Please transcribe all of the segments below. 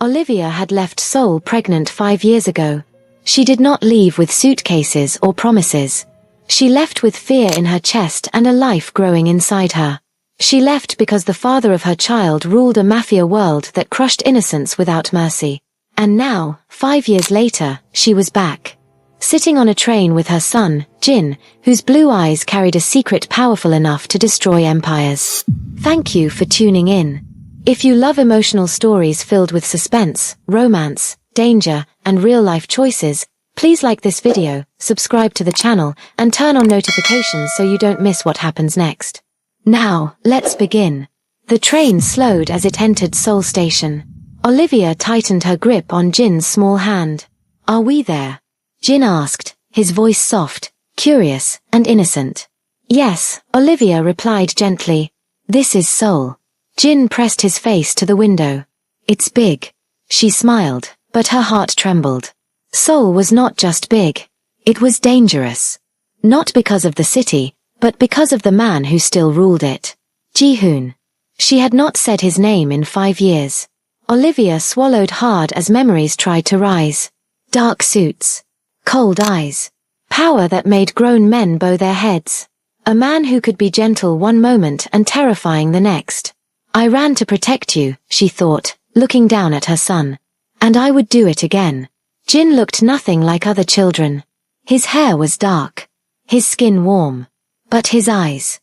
Olivia had left Seoul pregnant 5 years ago. She did not leave with suitcases or promises. She left with fear in her chest and a life growing inside her. She left because the father of her child ruled a mafia world that crushed innocence without mercy. And now, 5 years later, she was back. Sitting on a train with her son, Jin, whose blue eyes carried a secret powerful enough to destroy empires. Thank you for tuning in. If you love emotional stories filled with suspense, romance, danger, and real-life choices, please like this video, subscribe to the channel, and turn on notifications so you don't miss what happens next. Now, let's begin. The train slowed as it entered Seoul Station. Olivia tightened her grip on Jin's small hand. "Are we there?" Jin asked, his voice soft, curious, and innocent. "Yes," Olivia replied gently. "This is Seoul." Jin pressed his face to the window. "It's big." She smiled, but her heart trembled. Seoul was not just big. It was dangerous. Not because of the city, but because of the man who still ruled it. Ji-hoon. She had not said his name in 5 years. Olivia swallowed hard as memories tried to rise. Dark suits. Cold eyes. Power that made grown men bow their heads. A man who could be gentle one moment and terrifying the next. "I ran to protect you," she thought, looking down at her son. "And I would do it again." Jin looked nothing like other children. His hair was dark. His skin warm. But his eyes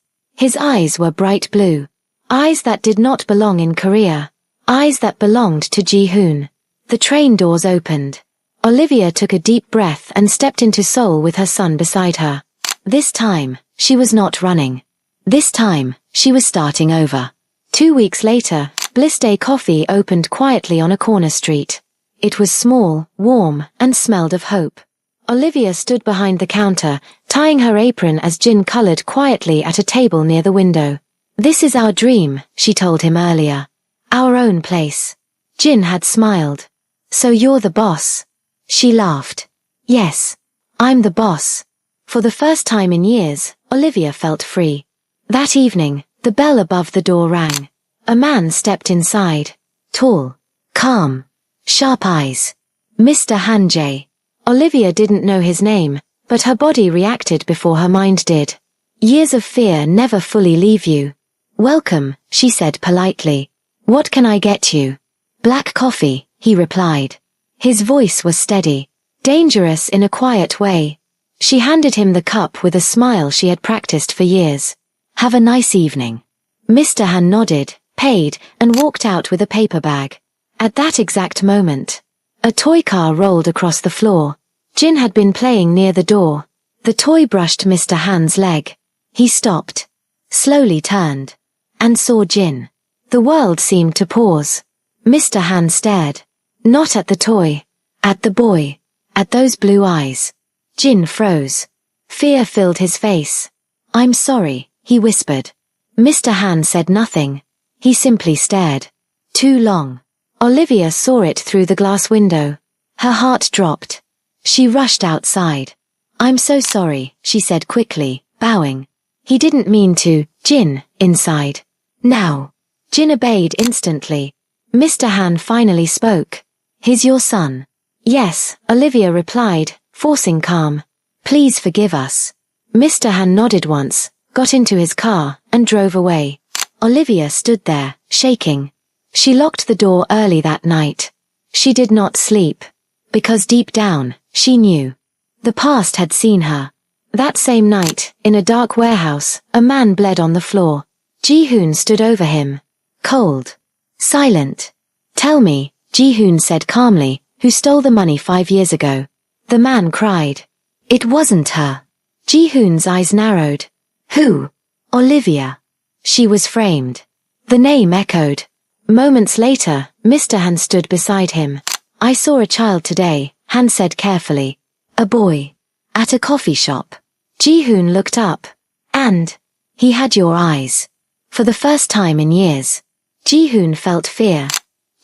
were bright blue. Eyes that did not belong in Korea. Eyes that belonged to Ji-hoon. The train doors opened. Olivia took a deep breath and stepped into Seoul with her son beside her. This time, she was not running. This time, she was starting over. 2 weeks later, Bliss Day Coffee opened quietly on a corner street. It was small, warm, and smelled of hope. Olivia stood behind the counter, tying her apron as Jin colored quietly at a table near the window. "This is our dream," she told him earlier. "Our own place." Jin had smiled. "So you're the boss?" She laughed. "Yes. I'm the boss." For the first time in years, Olivia felt free. That evening, the bell above the door rang. A man stepped inside. Tall. Calm. Sharp eyes. Mr. Han Jae. Olivia didn't know his name, but her body reacted before her mind did. Years of fear never fully leave you. "Welcome," she said politely. "What can I get you?" "Black coffee," he replied. His voice was steady. Dangerous in a quiet way. She handed him the cup with a smile she had practiced for years. "Have a nice evening." Mr. Han nodded, paid, and walked out with a paper bag. At that exact moment, a toy car rolled across the floor. Jin had been playing near the door. The toy brushed Mr. Han's leg. He stopped, slowly turned, and saw Jin. The world seemed to pause. Mr. Han stared. Not at the toy. At the boy. At those blue eyes. Jin froze. Fear filled his face. "I'm sorry," he whispered. Mr. Han said nothing. He simply stared. Too long. Olivia saw it through the glass window. Her heart dropped. She rushed outside. "I'm so sorry," she said quickly, bowing. "He didn't mean to." "Jin, inside. Now." Jin obeyed instantly. Mr. Han finally spoke. "He's your son." "Yes," Olivia replied, forcing calm. "Please forgive us." Mr. Han nodded once, got into his car, and drove away. Olivia stood there, shaking. She locked the door early that night. She did not sleep. Because deep down, she knew. The past had seen her. That same night, in a dark warehouse, a man bled on the floor. Ji-hoon stood over him. Cold. Silent. "Tell me," Ji-hoon said calmly, "who stole the money 5 years ago?" The man cried. "It wasn't her." Ji-hoon's eyes narrowed. "Who?" "Olivia." She was framed. The name echoed. Moments later, Mr. Han stood beside him. "I saw a child today," Han said carefully. "A boy. At a coffee shop." Ji-hoon looked up. "And he had your eyes." For the first time in years. Ji-hoon felt fear.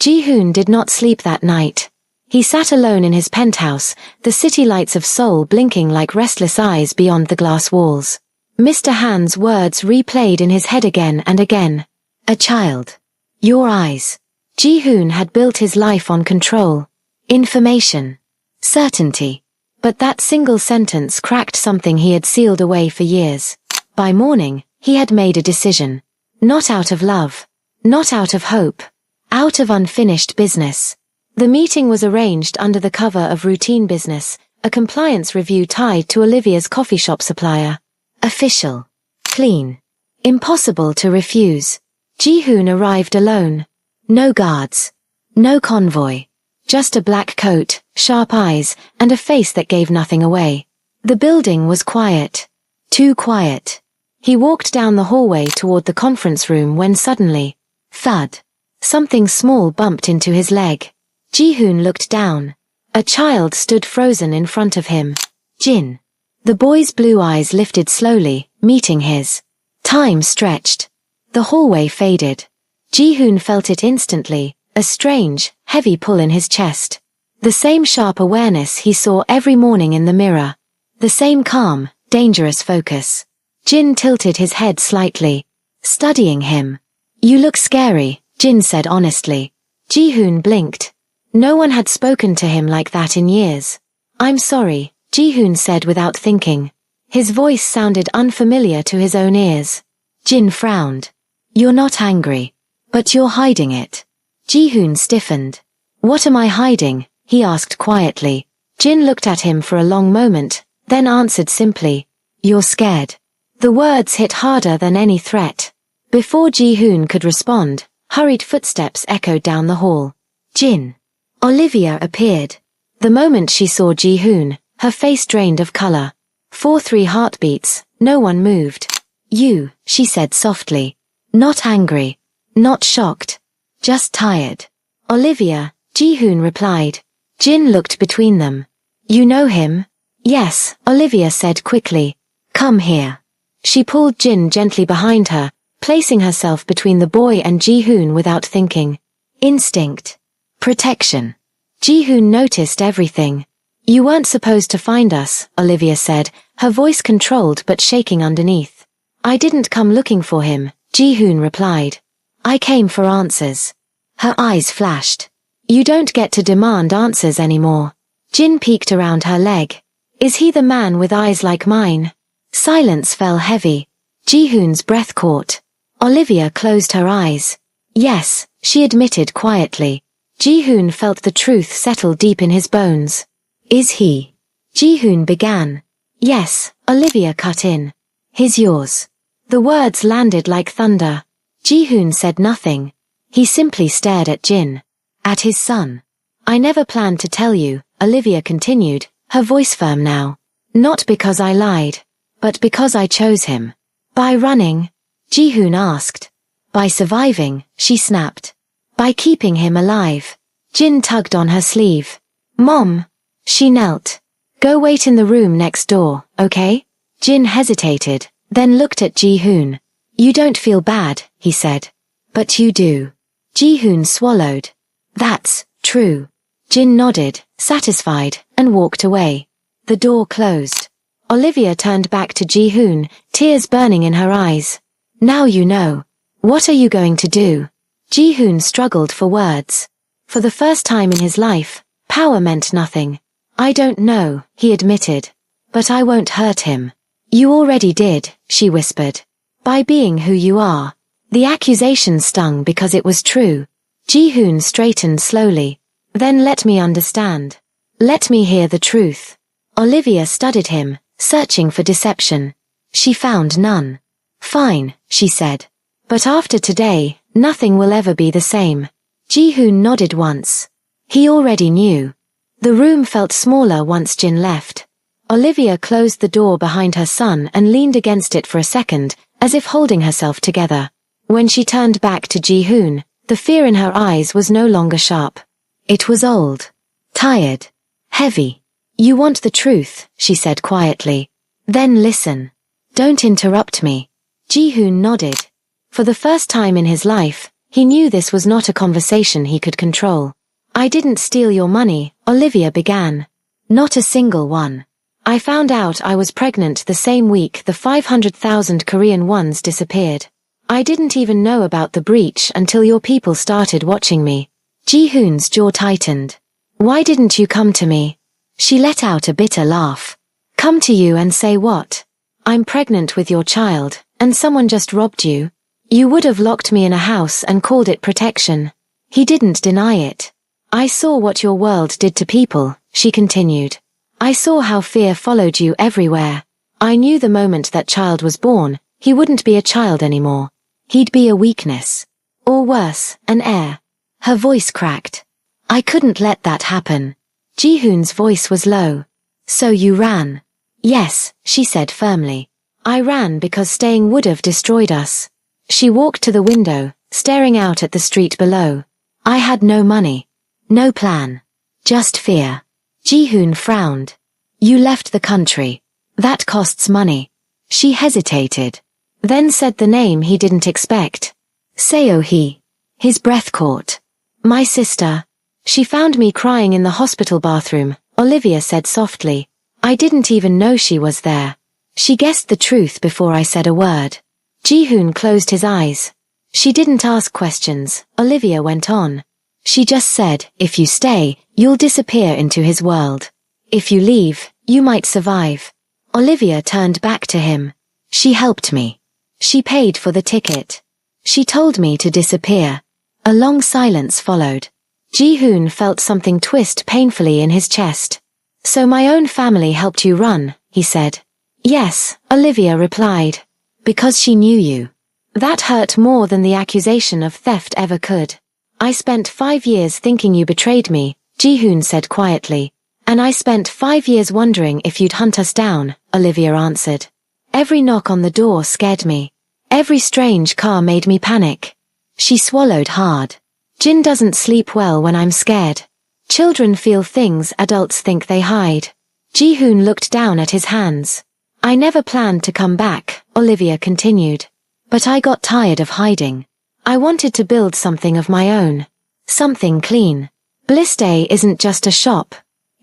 Ji-hoon did not sleep that night. He sat alone in his penthouse, the city lights of Seoul blinking like restless eyes beyond the glass walls. Mr. Han's words replayed in his head again and again. "A child. Your eyes." Ji-hoon had built his life on control, information, certainty. But that single sentence cracked something he had sealed away for years. By morning, he had made a decision. Not out of love. Not out of hope. Out of unfinished business. The meeting was arranged under the cover of routine business, a compliance review tied to Olivia's coffee shop supplier. Official. Clean. Impossible to refuse. Ji-hoon arrived alone. No guards. No convoy. Just a black coat, sharp eyes, and a face that gave nothing away. The building was quiet. Too quiet. He walked down the hallway toward the conference room when suddenly, thud. Something small bumped into his leg. Ji-hoon looked down. A child stood frozen in front of him. Jin. The boy's blue eyes lifted slowly, meeting his. Time stretched. The hallway faded. Ji-hoon felt it instantly, a strange, heavy pull in his chest. The same sharp awareness he saw every morning in the mirror. The same calm, dangerous focus. Jin tilted his head slightly, studying him. You look scary, Jin said honestly. Ji-hoon blinked. No one had spoken to him like that in years. I'm sorry, Ji-hoon said without thinking. His voice sounded unfamiliar to his own ears. Jin frowned. You're not angry. But you're hiding it. Ji-hoon stiffened. What am I hiding? He asked quietly. Jin looked at him for a long moment, then answered simply. You're scared. The words hit harder than any threat. Before Ji-hoon could respond, hurried footsteps echoed down the hall. Jin. Olivia appeared. The moment she saw Ji-hoon, her face drained of color. 4-3 heartbeats, no one moved. You, she said softly. Not angry. Not shocked. Just tired. Olivia, Ji-hoon replied. Jin looked between them. You know him? Yes, Olivia said quickly. Come here. She pulled Jin gently behind her, placing herself between the boy and Ji-hoon without thinking. Instinct. Protection. Ji-hoon noticed everything. You weren't supposed to find us, Olivia said, her voice controlled but shaking underneath. I didn't come looking for him, Ji-hoon replied. I came for answers. Her eyes flashed. You don't get to demand answers anymore. Jin peeked around her leg. Is he the man with eyes like mine? Silence fell heavy. Ji-hoon's breath caught. Olivia closed her eyes. Yes, she admitted quietly. Ji-hoon felt the truth settle deep in his bones. Is he? Ji-hoon began. Yes, Olivia cut in. He's yours. The words landed like thunder. Ji-hoon said nothing. He simply stared at Jin. At his son. I never planned to tell you, Olivia continued, her voice firm now. Not because I lied, but because I chose him. By running? Ji-hoon asked. By surviving, she snapped. By keeping him alive. Jin tugged on her sleeve. Mom. She knelt. Go wait in the room next door, okay? Jin hesitated, then looked at Ji-hoon. You don't feel bad, he said. But you do. Ji-hoon swallowed. That's true. Jin nodded, satisfied, and walked away. The door closed. Olivia turned back to Ji-hoon, tears burning in her eyes. Now you know. What are you going to do? Ji-hoon struggled for words. For the first time in his life, power meant nothing. I don't know, he admitted. But I won't hurt him. You already did, she whispered. By being who you are. The accusation stung because it was true. Ji-hoon straightened slowly. Then let me understand. Let me hear the truth. Olivia studied him, searching for deception. She found none. Fine, she said. But after today, nothing will ever be the same. Ji-hoon nodded once. He already knew. The room felt smaller once Jin left. Olivia closed the door behind her son and leaned against it for a second, as if holding herself together. When she turned back to Ji-hoon, the fear in her eyes was no longer sharp. It was old. Tired. Heavy. You want the truth, she said quietly. Then listen. Don't interrupt me. Ji-hoon nodded. For the first time in his life, he knew this was not a conversation he could control. I didn't steal your money, Olivia began. Not a single one. I found out I was pregnant the same week the 500,000 Korean wons disappeared. I didn't even know about the breach until your people started watching me. Ji-hoon's jaw tightened. Why didn't you come to me? She let out a bitter laugh. Come to you and say what? I'm pregnant with your child, and someone just robbed you. You would have locked me in a house and called it protection. He didn't deny it. I saw what your world did to people, she continued. I saw how fear followed you everywhere. I knew the moment that child was born, he wouldn't be a child anymore. He'd be a weakness. Or worse, an heir. Her voice cracked. I couldn't let that happen. Ji-hoon's voice was low. So you ran? Yes, she said firmly. I ran because staying would have destroyed us. She walked to the window, staring out at the street below. I had no money. No plan. Just fear. Ji-hoon frowned. You left the country. That costs money. She hesitated. Then said the name he didn't expect. Seo-hee. His breath caught. My sister. She found me crying in the hospital bathroom, Olivia said softly. I didn't even know she was there. She guessed the truth before I said a word. Ji-hoon closed his eyes. She didn't ask questions, Olivia went on. She just said, if you stay, you'll disappear into his world. If you leave, you might survive. Olivia turned back to him. She helped me. She paid for the ticket. She told me to disappear. A long silence followed. Ji-hoon felt something twist painfully in his chest. So my own family helped you run, he said. Yes, Olivia replied. Because she knew you. That hurt more than the accusation of theft ever could. I spent 5 years thinking you betrayed me, Ji-hoon said quietly. And I spent 5 years wondering if you'd hunt us down, Olivia answered. Every knock on the door scared me. Every strange car made me panic. She swallowed hard. Jin doesn't sleep well when I'm scared. Children feel things adults think they hide. Ji-hoon looked down at his hands. I never planned to come back, Olivia continued. But I got tired of hiding. I wanted to build something of my own. Something clean. Bliss Day isn't just a shop.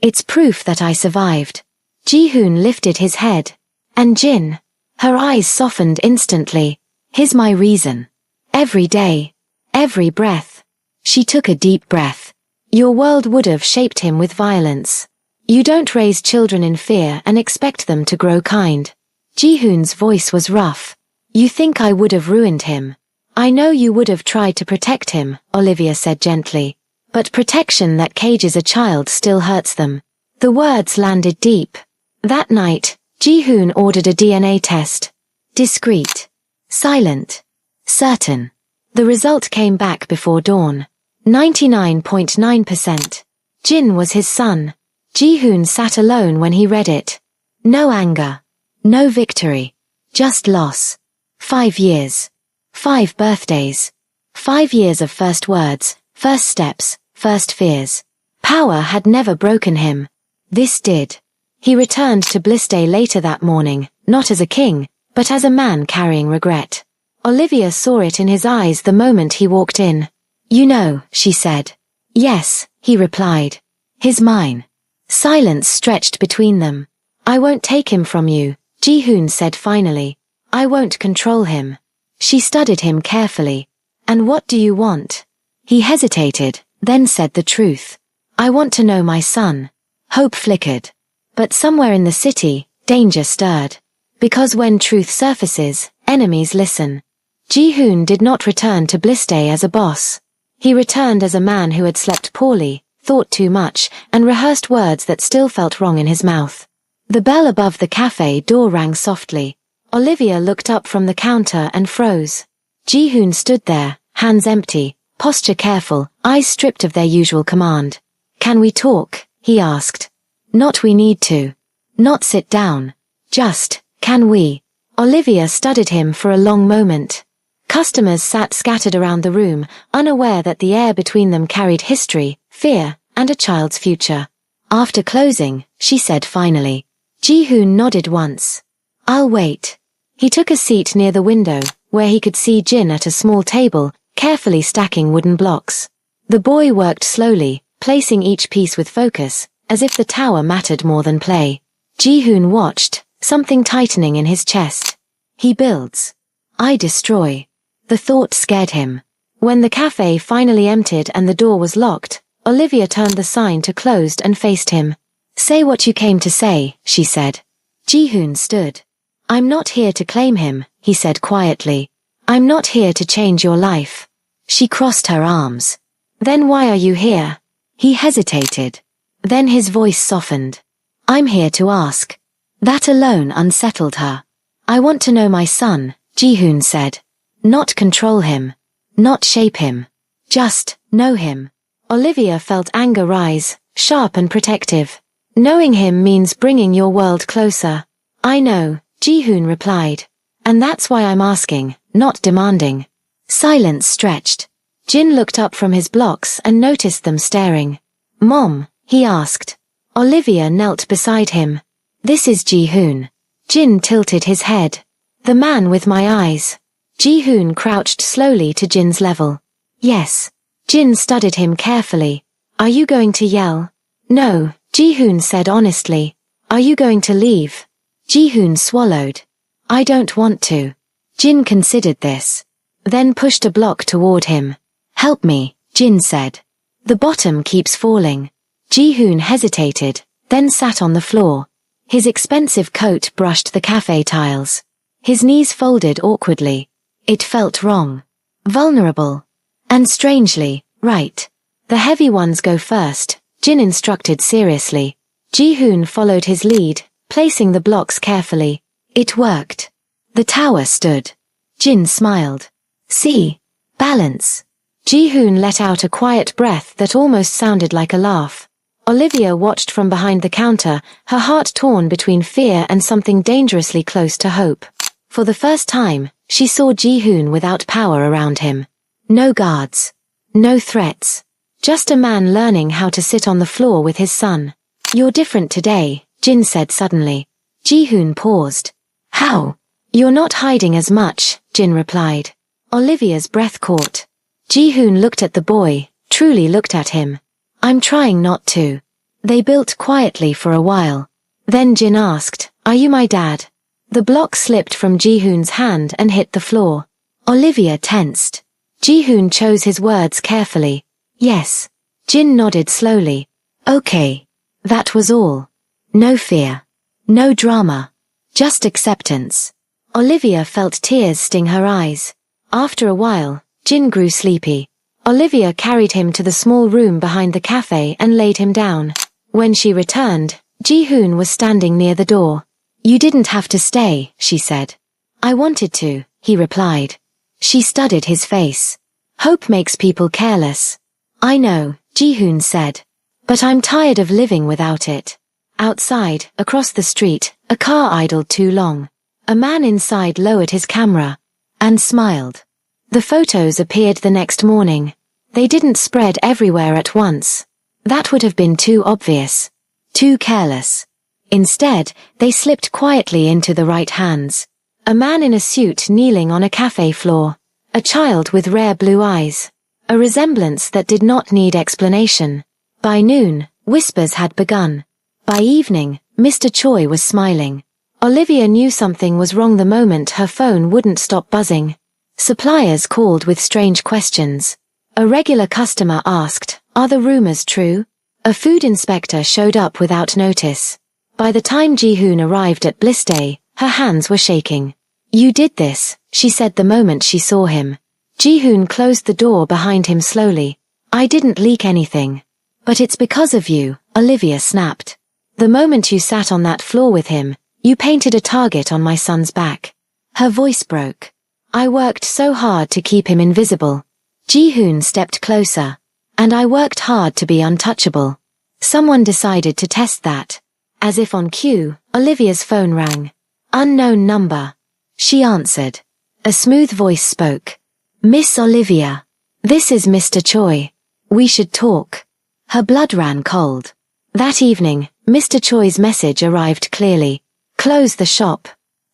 It's proof that I survived. Ji-hoon lifted his head. And Jin. Her eyes softened instantly. Here's my reason. Every day. Every breath. She took a deep breath. Your world would have shaped him with violence. You don't raise children in fear and expect them to grow kind. Ji-hoon's voice was rough. You think I would have ruined him. I know you would have tried to protect him, Olivia said gently. But protection that cages a child still hurts them. The words landed deep. That night, Ji-hoon ordered a DNA test. Discreet. Silent. Certain. The result came back before dawn. 99.9%. Jin was his son. Ji-hoon sat alone when he read it. No anger. No victory. Just loss. 5 years. 5 birthdays. 5 years of first words, first steps, first fears. Power had never broken him. This did. He returned to Bliss Day later that morning, not as a king, but as a man carrying regret. Olivia saw it in his eyes the moment he walked in. You know, she said. Yes, he replied. He's mine. Silence stretched between them. I won't take him from you, Ji-hoon said finally. I won't control him. She studied him carefully. And what do you want? He hesitated, then said the truth. I want to know my son. Hope flickered. But somewhere in the city, danger stirred. Because when truth surfaces, enemies listen. Ji-hoon did not return to Bliss Day as a boss. He returned as a man who had slept poorly, thought too much, and rehearsed words that still felt wrong in his mouth. The bell above the cafe door rang softly. Olivia looked up from the counter and froze. Ji-hoon stood there, hands empty, posture careful, eyes stripped of their usual command. Can we talk? He asked. Not we need to. Not sit down. Just, can we? Olivia studied him for a long moment. Customers sat scattered around the room, unaware that the air between them carried history, fear, and a child's future. After closing, she said finally. Ji-hoon nodded once. I'll wait. He took a seat near the window, where he could see Jin at a small table, carefully stacking wooden blocks. The boy worked slowly, placing each piece with focus, as if the tower mattered more than play. Ji-hoon watched, something tightening in his chest. He builds. I destroy. The thought scared him. When the cafe finally emptied and the door was locked, Olivia turned the sign to closed and faced him. "Say what you came to say," she said. Ji-hoon stood. "I'm not here to claim him," he said quietly. "I'm not here to change your life." She crossed her arms. "Then why are you here?" He hesitated. Then his voice softened. "I'm here to ask." That alone unsettled her. "I want to know my son," Ji-hoon said. "Not control him. Not shape him. Just know him." Olivia felt anger rise, sharp and protective. "Knowing him means bringing your world closer." "I know," Ji-hoon replied. "And that's why I'm asking, not demanding." Silence stretched. Jin looked up from his blocks and noticed them staring. "Mom?" he asked. Olivia knelt beside him. "This is Ji-hoon." Jin tilted his head. "The man with my eyes." Ji-hoon crouched slowly to Jin's level. "Yes." Jin studied him carefully. "Are you going to yell?" "No," Ji-hoon said honestly. "Are you going to leave?" Ji-hoon swallowed. "I don't want to." Jin considered this. Then pushed a block toward him. "Help me," Jin said. "The bottom keeps falling." Ji-hoon hesitated, then sat on the floor. His expensive coat brushed the cafe tiles. His knees folded awkwardly. It felt wrong. Vulnerable. And strangely, right. "The heavy ones go first," Jin instructed seriously. Ji-hoon followed his lead, placing the blocks carefully. It worked. The tower stood. Jin smiled. "See? Balance." Ji-hoon let out a quiet breath that almost sounded like a laugh. Olivia watched from behind the counter, her heart torn between fear and something dangerously close to hope. For the first time, she saw Ji-hoon without power around him. No guards. No threats. Just a man learning how to sit on the floor with his son. "You're different today," Jin said suddenly. Ji-hoon paused. "How?" "You're not hiding as much," Jin replied. Olivia's breath caught. Ji-hoon looked at the boy, truly looked at him. "I'm trying not to." They built quietly for a while. Then Jin asked, "Are you my dad?" The block slipped from Ji-hoon's hand and hit the floor. Olivia tensed. Ji-hoon chose his words carefully. "Yes." Jin nodded slowly. "Okay." That was all. No fear. No drama. Just acceptance. Olivia felt tears sting her eyes. After a while, Jin grew sleepy. Olivia carried him to the small room behind the cafe and laid him down. When she returned, Ji-hoon was standing near the door. "You didn't have to stay," she said. "I wanted to," he replied. She studied his face. "Hope makes people careless." "I know," Ji-hoon said. "But I'm tired of living without it." Outside, across the street, a car idled too long. A man inside lowered his camera and smiled. The photos appeared the next morning. They didn't spread everywhere at once. That would have been too obvious. Too careless. Instead, they slipped quietly into the right hands. A man in a suit kneeling on a cafe floor. A child with rare blue eyes. A resemblance that did not need explanation. By noon, whispers had begun. By evening, Mr. Choi was smiling. Olivia knew something was wrong the moment her phone wouldn't stop buzzing. Suppliers called with strange questions. A regular customer asked, "Are the rumors true?" A food inspector showed up without notice. By the time Ji-hoon arrived at Bliss Day, her hands were shaking. "You did this," she said the moment she saw him. Ji-hoon closed the door behind him slowly. "I didn't leak anything." "But it's because of you," Olivia snapped. "The moment you sat on that floor with him, you painted a target on my son's back." Her voice broke. "I worked so hard to keep him invisible." Ji-hoon stepped closer. "And I worked hard to be untouchable." Someone decided to test that. As if on cue, Olivia's phone rang. Unknown number. She answered. A smooth voice spoke. "Miss Olivia. This is Mr. Choi. We should talk." Her blood ran cold. That evening, Mr. Choi's message arrived clearly. "Close the shop.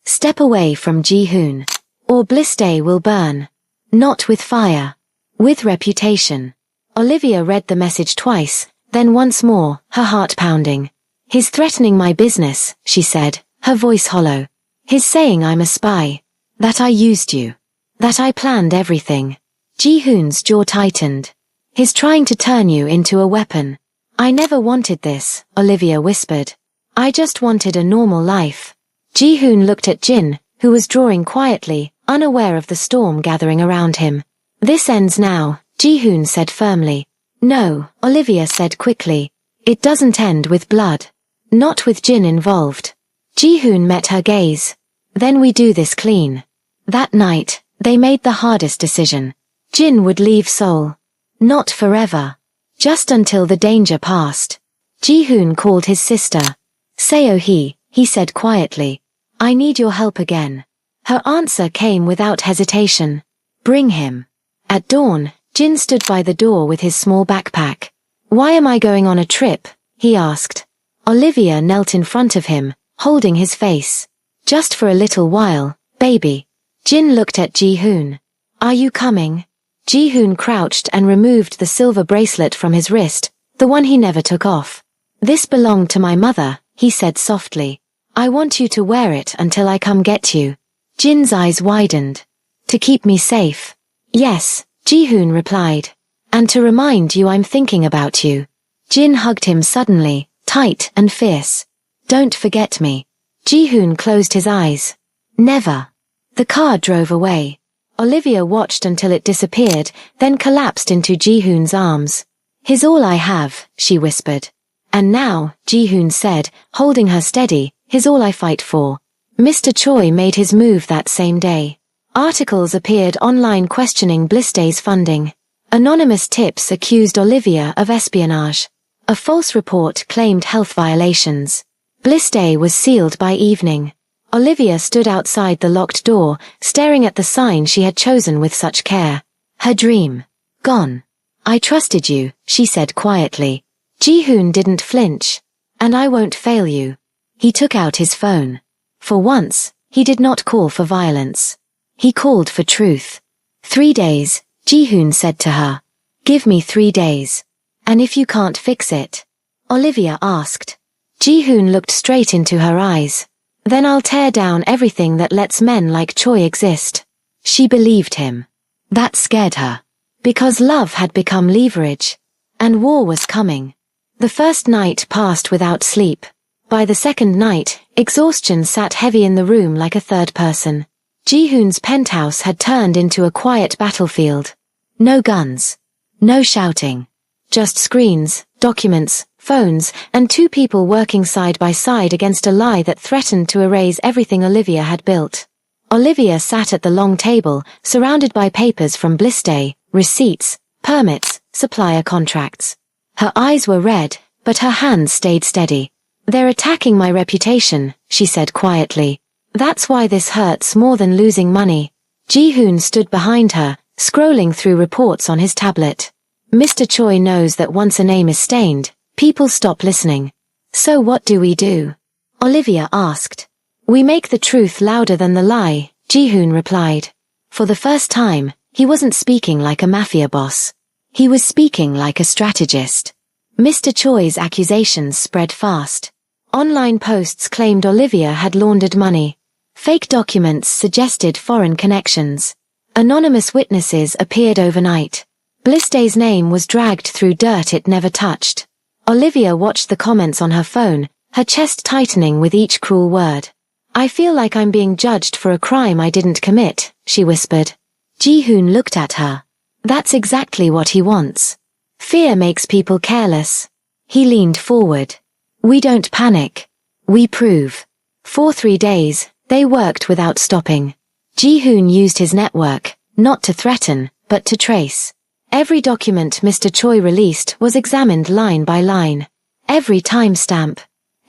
Step away from Ji-hoon. Or Bliss Day will burn. Not with fire. With reputation." Olivia read the message twice, then once more, her heart pounding. "He's threatening my business," she said, her voice hollow. "He's saying I'm a spy. That I used you. That I planned everything. Ji-hoon's jaw tightened. He's trying to turn you into a weapon. I never wanted this, Olivia whispered. I just wanted a normal life. Ji-hoon looked at Jin, who was drawing quietly, unaware of the storm gathering around him. This ends now, Ji-hoon said firmly. No, Olivia said quickly. It doesn't end with blood. Not with Jin involved. Ji-hoon met her gaze. Then we do this clean. That night, they made the hardest decision. Jin would leave Seoul. Not forever. Just until the danger passed. Ji-hoon called his sister. Seo-hee, he said quietly. I need your help again. Her answer came without hesitation. Bring him. At dawn, Jin stood by the door with his small backpack. Why am I going on a trip? He asked. Olivia knelt in front of him, holding his face. Just for a little while, baby. Jin looked at Ji-hoon. Are you coming? Ji-hoon crouched and removed the silver bracelet from his wrist, the one he never took off. This belonged to my mother, he said softly. I want you to wear it until I come get you. Jin's eyes widened. To keep me safe. Yes, Ji-hoon replied. And to remind you I'm thinking about you. Jin hugged him suddenly, tight and fierce. Don't forget me. Ji-hoon closed his eyes. Never. The car drove away. Olivia watched until it disappeared, then collapsed into Ji-hoon's arms. He's all I have, she whispered. And now, Ji-hoon said, holding her steady, he's all I fight for. Mr. Choi made his move that same day. Articles appeared online questioning Blistay's funding. Anonymous tips accused Olivia of espionage. A false report claimed health violations. Blistay was sealed by evening. Olivia stood outside the locked door, staring at the sign she had chosen with such care. Her dream. Gone. I trusted you, she said quietly. Ji-hoon didn't flinch. And I won't fail you. He took out his phone. For once, he did not call for violence. He called for truth. 3 days, Ji-hoon said to her. Give me 3 days. And if you can't fix it? Olivia asked. Ji-hoon looked straight into her eyes. Then I'll tear down everything that lets men like Choi exist. She believed him. That scared her. Because love had become leverage. And war was coming. The first night passed without sleep. By the second night, exhaustion sat heavy in the room like a third person. Ji-hoon's penthouse had turned into a quiet battlefield. No guns. No shouting. Just screens, documents, phones, and 2 people working side by side against a lie that threatened to erase everything Olivia had built. Olivia sat at the long table, surrounded by papers from Blistay, receipts, permits, supplier contracts. Her eyes were red, but her hands stayed steady. They're attacking my reputation, she said quietly. That's why this hurts more than losing money. Ji-hoon stood behind her, scrolling through reports on his tablet. Mr. Choi knows that once a name is stained, people stop listening. So what do we do? Olivia asked. We make the truth louder than the lie, Ji-hoon replied. For the first time, he wasn't speaking like a mafia boss. He was speaking like a strategist. Mr. Choi's accusations spread fast. Online posts claimed Olivia had laundered money. Fake documents suggested foreign connections. Anonymous witnesses appeared overnight. Blistay's name was dragged through dirt it never touched. Olivia watched the comments on her phone, her chest tightening with each cruel word. I feel like I'm being judged for a crime I didn't commit, she whispered. Ji-hoon looked at her. That's exactly what he wants. Fear makes people careless. He leaned forward. We don't panic. We prove. For 3 days, they worked without stopping. Ji-hoon used his network, not to threaten, but to trace. Every document Mr. Choi released was examined line by line. Every timestamp.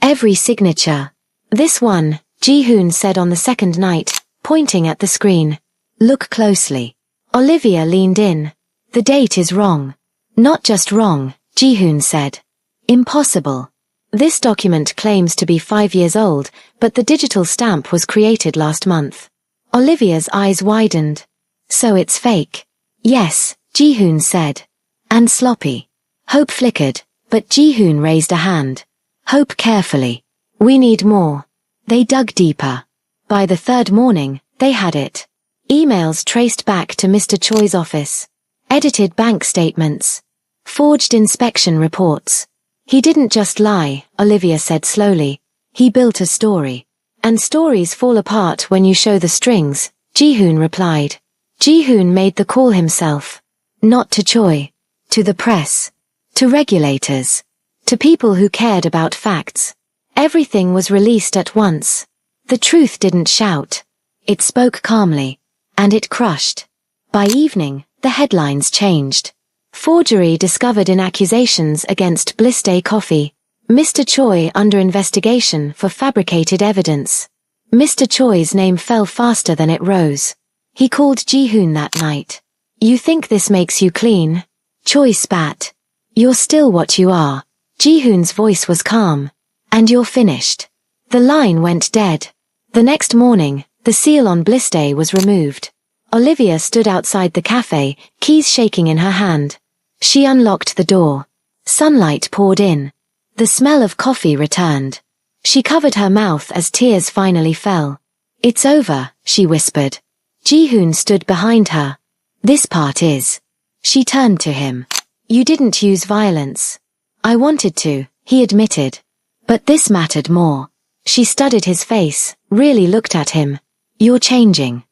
Every signature. This one, Ji-hoon said on the second night, pointing at the screen. Look closely. Olivia leaned in. The date is wrong. Not just wrong, Ji-hoon said. Impossible. This document claims to be 5 years old, but the digital stamp was created last month. Olivia's eyes widened. So it's fake. Yes, Ji-hoon said. And sloppy. Hope flickered, but Ji-hoon raised a hand. Hope carefully. We need more. They dug deeper. By the third morning, they had it. Emails traced back to Mr. Choi's office. Edited bank statements. Forged inspection reports. He didn't just lie, Olivia said slowly. He built a story. And stories fall apart when you show the strings, Ji-hoon replied. Ji-hoon made the call himself. Not to Choi. To the press. To regulators. To people who cared about facts. Everything was released at once. The truth didn't shout. It spoke calmly. And it crushed. By evening, the headlines changed. Forgery discovered in accusations against Blissday Coffee. Mr. Choi under investigation for fabricated evidence. Mr. Choi's name fell faster than it rose. He called Ji-hoon that night. You think this makes you clean? Choi spat. You're still what you are. Ji-hoon's voice was calm. And you're finished. The line went dead. The next morning, the seal on Blissday was removed. Olivia stood outside the cafe, keys shaking in her hand. She unlocked the door. Sunlight poured in. The smell of coffee returned. She covered her mouth as tears finally fell. It's over, she whispered. Ji-hoon stood behind her. This part is. She turned to him. You didn't use violence. I wanted to, he admitted. But this mattered more. She studied his face, really looked at him. You're changing.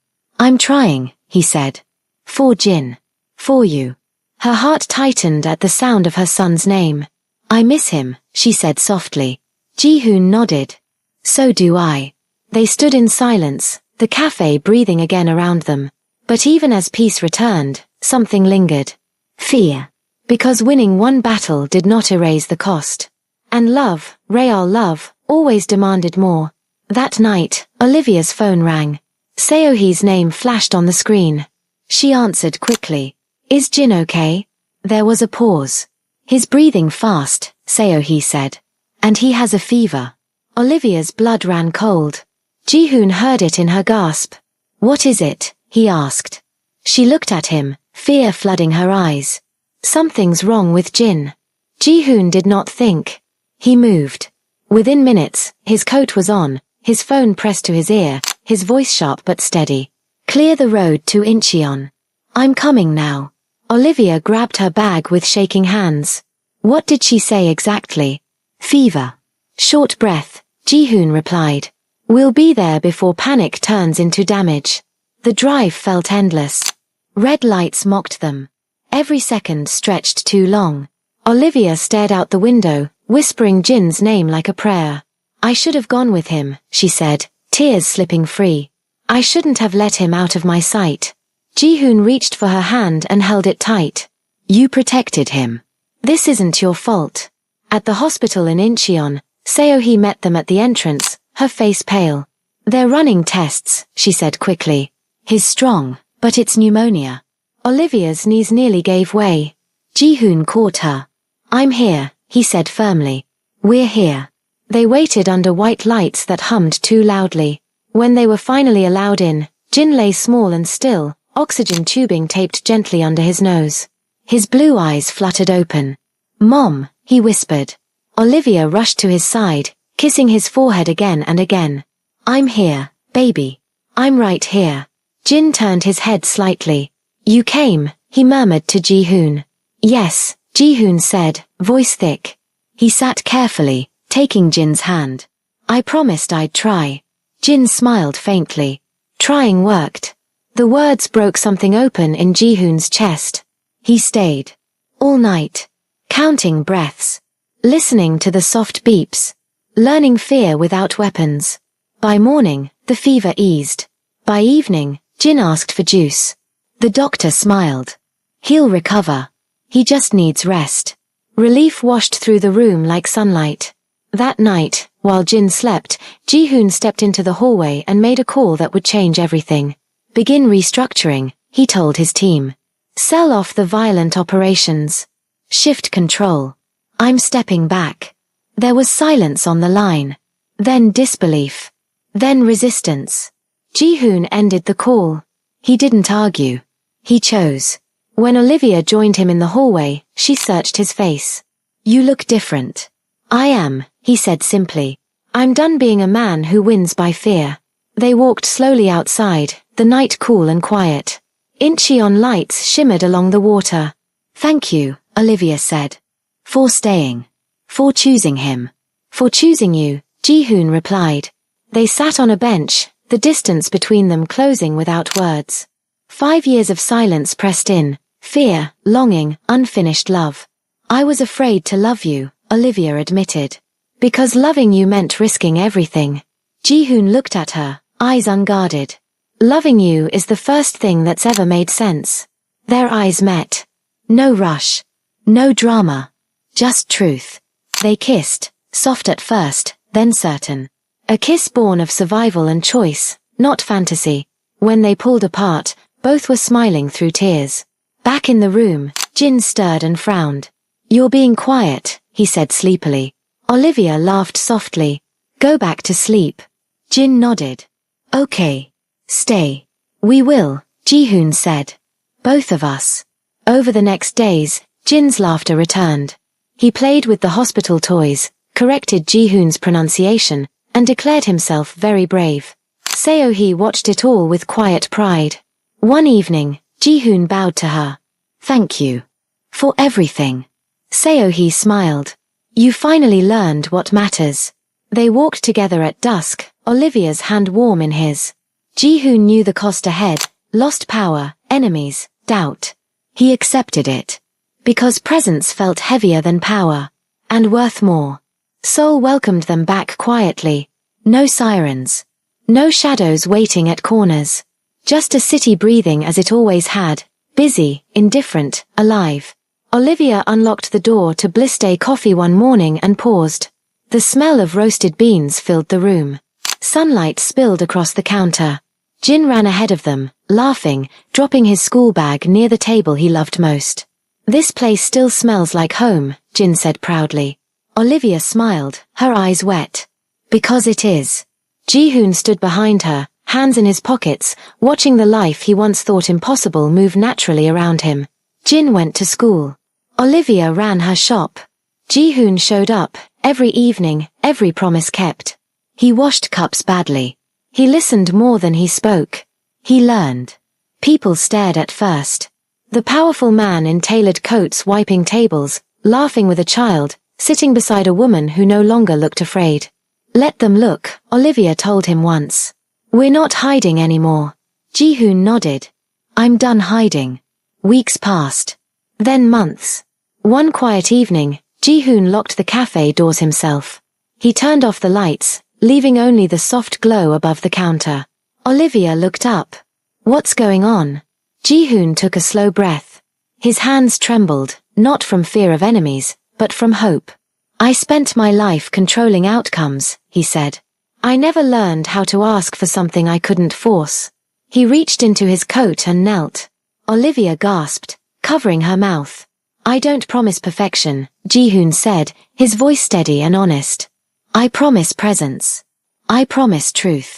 I'm trying, he said. For Jin. For you. Her heart tightened at the sound of her son's name. I miss him, she said softly. Ji-hoon nodded. So do I. They stood in silence, the cafe breathing again around them. But even as peace returned, something lingered. Fear. Because winning one battle did not erase the cost. And love, real love, always demanded more. That night, Olivia's phone rang. Seohee's name flashed on the screen. She answered quickly. Is Jin okay? There was a pause. His breathing fast, Seohee said. And he has a fever. Olivia's blood ran cold. Ji-hoon heard it in her gasp. What is it? He asked. She looked at him, fear flooding her eyes. Something's wrong with Jin. Ji-hoon did not think. He moved. Within minutes, his coat was on, his phone pressed to his ear, his voice sharp but steady. Clear the road to Incheon. I'm coming now. Olivia grabbed her bag with shaking hands. What did she say exactly? Fever. Short breath, Ji-hoon replied. We'll be there before panic turns into damage. The drive felt endless. Red lights mocked them. Every second stretched too long. Olivia stared out the window, whispering Jin's name like a prayer. I should have gone with him, she said, tears slipping free. I shouldn't have let him out of my sight. Ji-hoon reached for her hand and held it tight. You protected him. This isn't your fault. At the hospital in Incheon, Seohee met them at the entrance, her face pale. They're running tests, she said quickly. He's strong, but it's pneumonia. Olivia's knees nearly gave way. Ji-hoon caught her. I'm here, he said firmly. We're here. They waited under white lights that hummed too loudly. When they were finally allowed in, Jin lay small and still, oxygen tubing taped gently under his nose. His blue eyes fluttered open. Mom, he whispered. Olivia rushed to his side, kissing his forehead again and again. I'm here, baby. I'm right here. Jin turned his head slightly. You came, he murmured to Ji-hoon. Yes, Ji-hoon said, voice thick. He sat carefully, taking Jin's hand. I promised I'd try. Jin smiled faintly. Trying worked. The words broke something open in Ji-hoon's chest. He stayed. All night. Counting breaths. Listening to the soft beeps. Learning fear without weapons. By morning, the fever eased. By evening, Jin asked for juice. The doctor smiled. He'll recover. He just needs rest. Relief washed through the room like sunlight. That night, while Jin slept, Ji-hoon stepped into the hallway and made a call that would change everything. Begin restructuring, he told his team. Sell off the violent operations. Shift control. I'm stepping back. There was silence on the line. Then disbelief. Then resistance. Ji-hoon ended the call. He didn't argue. He chose. When Olivia joined him in the hallway, she searched his face. You look different. I am, he said simply. I'm done being a man who wins by fear. They walked slowly outside, the night cool and quiet. Incheon lights shimmered along the water. "Thank you," Olivia said. "For staying. For choosing him. For choosing you," Ji-hoon replied. They sat on a bench, the distance between them closing without words. 5 years of silence pressed in, fear, longing, unfinished love. "I was afraid to love you," Olivia admitted. "Because loving you meant risking everything." Ji-hoon looked at her, eyes unguarded. "Loving you is the first thing that's ever made sense." Their eyes met. No rush. No drama. Just truth. They kissed, soft at first, then certain. A kiss born of survival and choice, not fantasy. When they pulled apart, both were smiling through tears. Back in the room, Jin stirred and frowned. "You're being quiet," he said sleepily. Olivia laughed softly. "Go back to sleep." Jin nodded. "Okay. Stay." "We will," Ji-hoon said. "Both of us." Over the next days, Jin's laughter returned. He played with the hospital toys, corrected Ji-hoon's pronunciation, and declared himself very brave. Seo-hee watched it all with quiet pride. One evening, Ji-hoon bowed to her. "Thank you. For everything." Seo-hee smiled. "You finally learned what matters." They walked together at dusk, Olivia's hand warm in his. Ji-hoon knew the cost ahead, lost power, enemies, doubt. He accepted it. Because presence felt heavier than power. And worth more. Seoul welcomed them back quietly. No sirens. No shadows waiting at corners. Just a city breathing as it always had. Busy, indifferent, alive. Olivia unlocked the door to Bliss Day Coffee one morning and paused. The smell of roasted beans filled the room. Sunlight spilled across the counter. Jin ran ahead of them, laughing, dropping his school bag near the table he loved most. "This place still smells like home," Jin said proudly. Olivia smiled, her eyes wet. "Because it is." Ji-hoon stood behind her, hands in his pockets, watching the life he once thought impossible move naturally around him. Jin went to school. Olivia ran her shop. Ji-hoon showed up, every evening, every promise kept. He washed cups badly. He listened more than he spoke. He learned. People stared at first. The powerful man in tailored coats wiping tables, laughing with a child, sitting beside a woman who no longer looked afraid. "Let them look," Olivia told him once. "We're not hiding anymore." Ji-hoon nodded. "I'm done hiding." Weeks passed. Then months. One quiet evening, Ji-hoon locked the cafe doors himself. He turned off the lights, leaving only the soft glow above the counter. Olivia looked up. "What's going on?" Ji-hoon took a slow breath. His hands trembled, not from fear of enemies, but from hope. "I spent my life controlling outcomes," he said. "I never learned how to ask for something I couldn't force." He reached into his coat and knelt. Olivia gasped, covering her mouth. "I don't promise perfection," Ji-hoon said, his voice steady and honest. "I promise presence. I promise truth.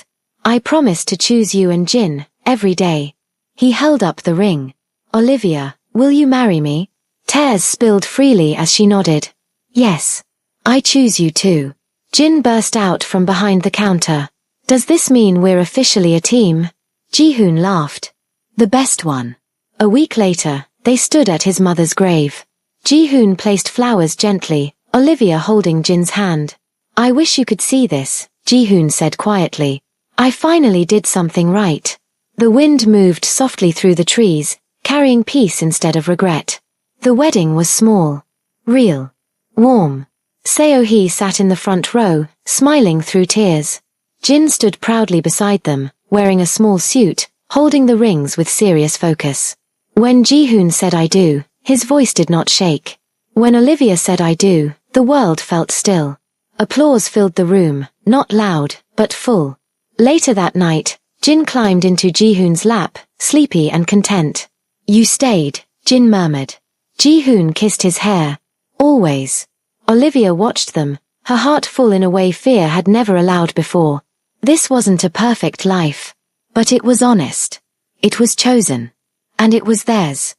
I promise to choose you and Jin, every day." He held up the ring. "Olivia, will you marry me?" Tears spilled freely as she nodded. "Yes. I choose you too." Jin burst out from behind the counter. "Does this mean we're officially a team?" Ji-hoon laughed. "The best one." A week later, they stood at his mother's grave. Ji-hoon placed flowers gently, Olivia holding Jin's hand. "I wish you could see this," Ji-hoon said quietly. "I finally did something right." The wind moved softly through the trees, carrying peace instead of regret. The wedding was small. Real. Warm. Seo-hee sat in the front row, smiling through tears. Jin stood proudly beside them, wearing a small suit, holding the rings with serious focus. When Ji-hoon said "I do," his voice did not shake. When Olivia said "I do," the world felt still. Applause filled the room, not loud, but full. Later that night, Jin climbed into Ji-hoon's lap, sleepy and content. "You stayed," Jin murmured. Ji-hoon kissed his hair. "Always." Olivia watched them, her heart full in a way fear had never allowed before. This wasn't a perfect life. But it was honest. It was chosen. And it was theirs.